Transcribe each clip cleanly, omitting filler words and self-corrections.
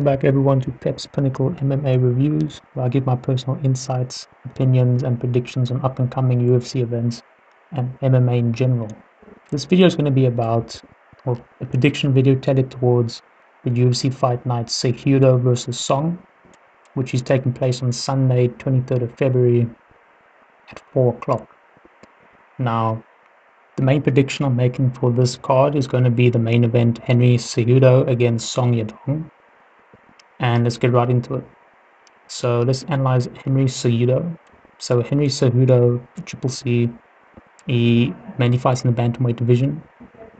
Welcome back everyone to Pep's Pinnacle MMA Reviews, where I give my personal insights, opinions and predictions on up and coming UFC events and MMA in general. This video is going to be about a prediction video tailored towards the UFC Fight Night Cejudo versus Song, which is taking place on Sunday 23rd of February at 4 o'clock. Now, the main prediction I'm making for this card is going to be the main event, Henry Cejudo against Song Yadong. And let's get right into it. So let's analyze Henry Cejudo. So Henry Cejudo, Triple C, he mainly fights in the bantamweight division,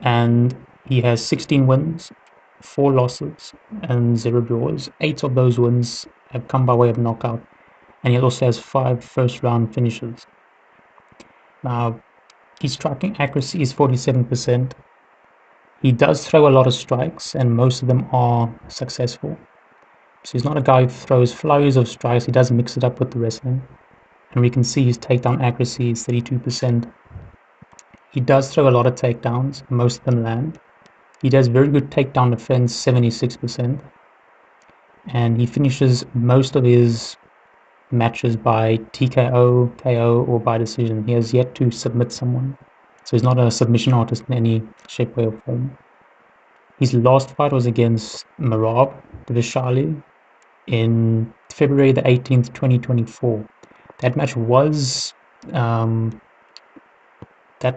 and he has 16 wins, 4 losses, and 0 draws. 8 of those wins have come by way of knockout, and he also has 5 first-round finishes. Now, his striking accuracy is 47%. He does throw a lot of strikes, and most of them are successful. So he's not a guy who throws flurries of strikes, he does mix it up with the wrestling. And we can see his takedown accuracy is 32%. He does throw a lot of takedowns, most of them land. He does very good takedown defense, 76%. And he finishes most of his matches by TKO, KO, or by decision. He has yet to submit someone. So he's not a submission artist in any shape, way, or form. His last fight was against Merab Dvalishvili in February the 18th, 2024. That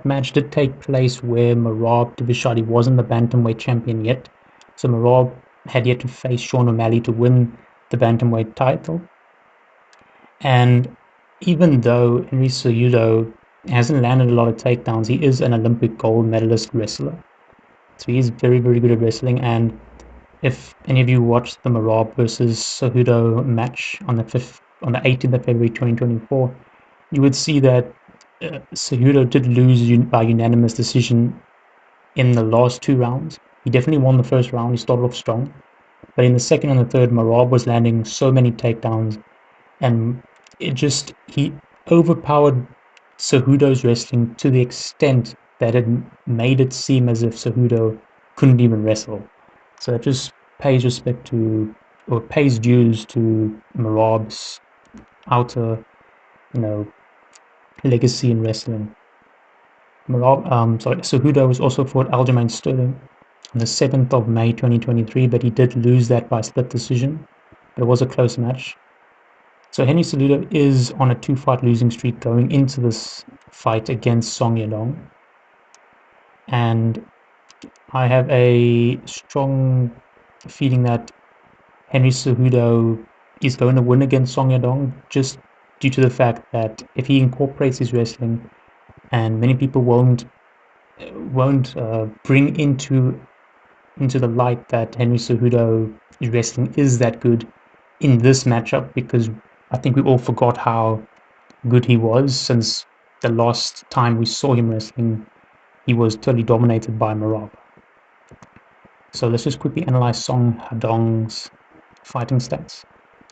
match did take place where Merab Dvalishvili wasn't the bantamweight champion yet. So Merab had yet to face Sean O'Malley to win the bantamweight title. And even though Henry Cejudo hasn't landed a lot of takedowns, he is an Olympic gold medalist wrestler. So he's very, very good at wrestling. And if any of you watched the Merab versus Cejudo match on the 18th of February 2024, you would see that Cejudo did lose by unanimous decision in the last 2 rounds. He definitely won the first round, he started off strong. But in the second and the third, Merab was landing so many takedowns, and he overpowered Cejudo's wrestling to the extent that it made it seem as if Cejudo couldn't even wrestle. So it just pays dues to Merab's outer, legacy in wrestling. Cejudo was also fought Aljamain Sterling on the 7th of May 2023, but he did lose that by split decision. But it was a close match. So Henry Cejudo is on a 2-fight losing streak going into this fight against Song Yadong. And I have a strong feeling that Henry Cejudo is going to win against Song Yadong, just due to the fact that if he incorporates his wrestling, and many people won't bring into the light that Henry Cejudo's wrestling is that good in this matchup, because I think we all forgot how good he was since the last time we saw him wrestling. He was totally dominated by Merab. So let's just quickly analyze Song Yadong's fighting stats.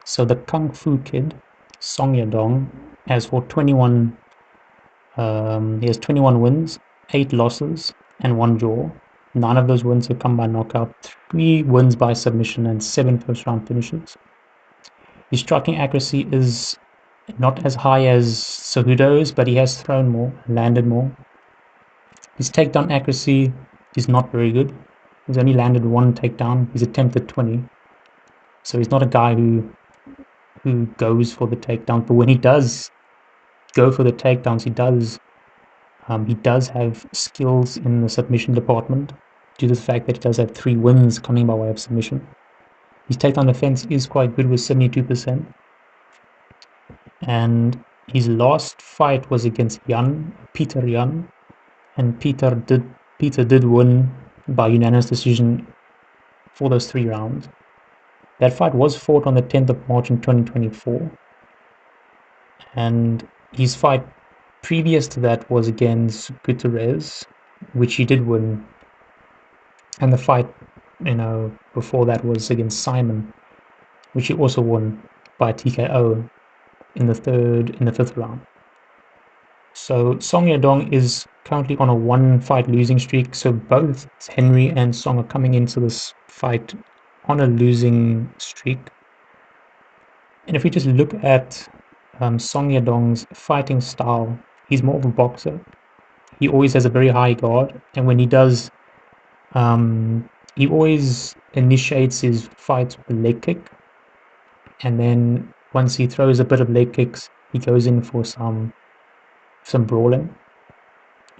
So the Kung Fu Kid, Song Yadong, has 21 wins, 8 losses, and 1 draw. 9 of those wins have come by knockout, 3 wins by submission, and 7 first-round finishes. His striking accuracy is not as high as Cejudo's, but he has thrown more, landed more. His takedown accuracy is not very good. He's only landed 1 takedown. He's attempted 20. So he's not a guy who goes for the takedown. But when he does go for the takedowns, he does have skills in the submission department, due to the fact that he does have 3 wins coming by way of submission. His takedown defense is quite good with 72%. And his last fight was against Peter Yan, and Peter did win by unanimous decision for those 3 rounds. That fight was fought on the 10th of March in 2024. And his fight previous to that was against Gutierrez, which he did win. And the fight, before that was against Simon, which he also won by TKO in the 5th round. So Song Yadong is currently on a 1-fight losing streak. So both Henry and Song are coming into this fight on a losing streak. And if we just look at Song Yadong's fighting style, he's more of a boxer. He always has a very high guard, and when he does, he always initiates his fights with a leg kick, and then once he throws a bit of leg kicks, he goes in for some brawling.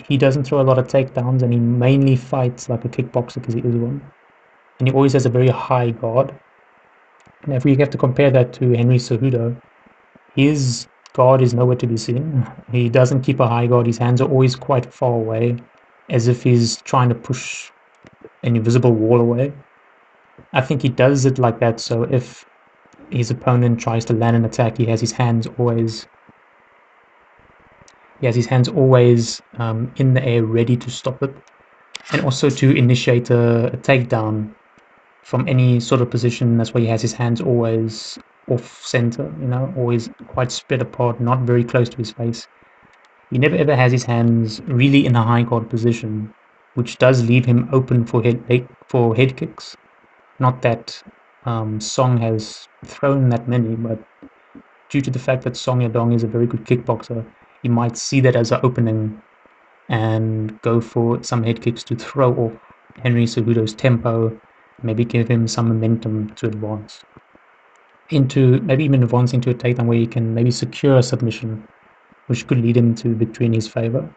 He doesn't throw a lot of takedowns, and he mainly fights like a kickboxer because he is one. And he always has a very high guard. And if we have to compare that to Henry Cejudo, his guard is nowhere to be seen. He doesn't keep a high guard. His hands are always quite far away, as if he's trying to push an invisible wall away. I think he does it like that, so if his opponent tries to land an attack, he has his hands always in the air, ready to stop it, and also to initiate a takedown from any sort of position. That's why he has his hands always off center, always quite spread apart, not very close to his face. He never ever has his hands really in a high guard position, which does leave him open for head kicks. Not that Song has thrown that many, but due to the fact that Song Yadong is a very good kickboxer, he might see that as an opening and go for some head kicks to throw off Henry Cejudo's tempo, maybe give him some momentum to advance into, maybe even advance into a takedown where he can maybe secure a submission, which could lead him to victory in his favor.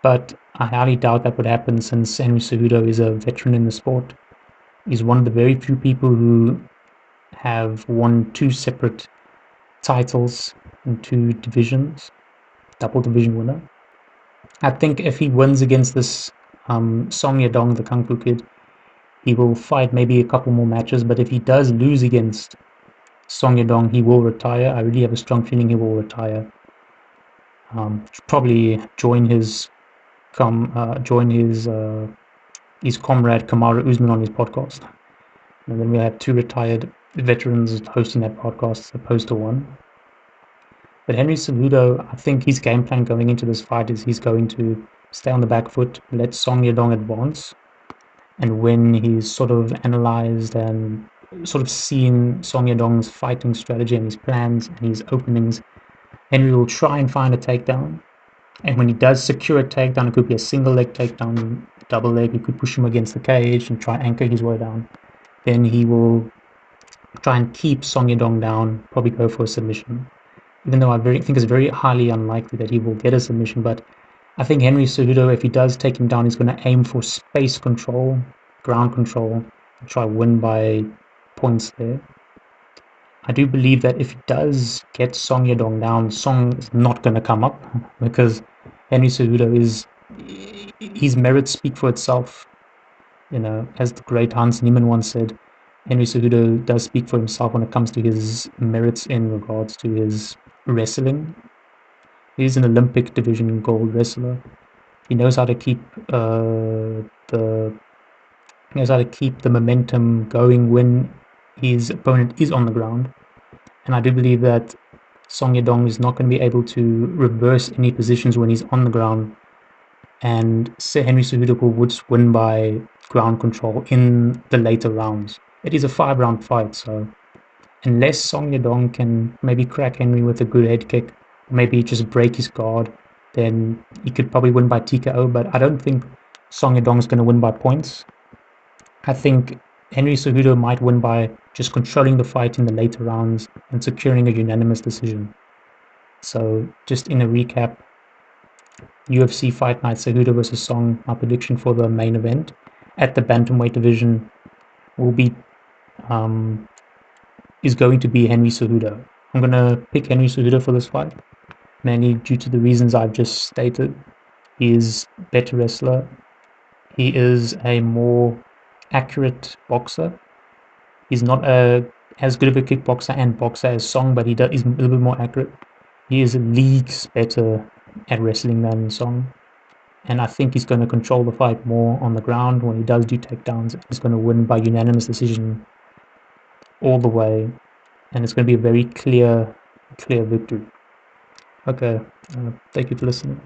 But I highly doubt that would happen, since Henry Cejudo is a veteran in the sport. He's one of the very few people who have won 2 separate titles in 2 divisions, double division winner. I think if he wins against this Song Yadong, the Kung Fu Kid, he will fight maybe a couple more matches. But if he does lose against Song Yadong, he will retire. I really have a strong feeling he will retire. Probably join his comrade Kamaru Usman on his podcast, and then we'll have 2 retired veterans hosting that podcast as opposed to 1. But Henry Cejudo, I think his game plan going into this fight is he's going to stay on the back foot, let Song Yadong advance, and when he's sort of analyzed and sort of seen Song Yadong's fighting strategy and his plans and his openings, Henry will try and find a takedown. And when he does secure a takedown, it could be a single leg takedown, double leg, he could push him against the cage and try and anchor his way down. Then he will try and keep Song Yadong down, probably go for a submission. Even though I think it's very highly unlikely that he will get a submission, but I think Henry Cejudo, if he does take him down, he's going to aim for space control, ground control, and try win by points there. I do believe that if he does get Song Yadong down, Song is not going to come up, because Henry Cejudo his merits speak for itself. As the great Hans Niemann once said, Henry Cejudo does speak for himself when it comes to his merits in regards to his wrestling. He's an Olympic division gold wrestler. He knows how to keep the momentum going when his opponent is on the ground. And I do believe that Song Yadong is not going to be able to reverse any positions when he's on the ground, and Henry Cejudo would win by ground control in the later rounds. It is a 5-round fight, so unless Song Yadong can maybe crack Henry with a good head kick, maybe just break his guard, then he could probably win by TKO. But I don't think Song Yadong is going to win by points. I think Henry Cejudo might win by just controlling the fight in the later rounds and securing a unanimous decision. So just in a recap, UFC Fight Night Cejudo versus Song, my prediction for the main event at the bantamweight division is going to be Henry Cejudo. I'm going to pick Henry Cejudo for this fight, mainly due to the reasons I've just stated. He is a better wrestler. He is a more accurate boxer. He's not as good of a kickboxer and boxer as Song, but he's a little bit more accurate. He is leagues better at wrestling than Song, and I think he's going to control the fight more on the ground. When he does do takedowns, he's going to win by unanimous decision all the way, and it's going to be a very clear victory. Okay, thank you for listening.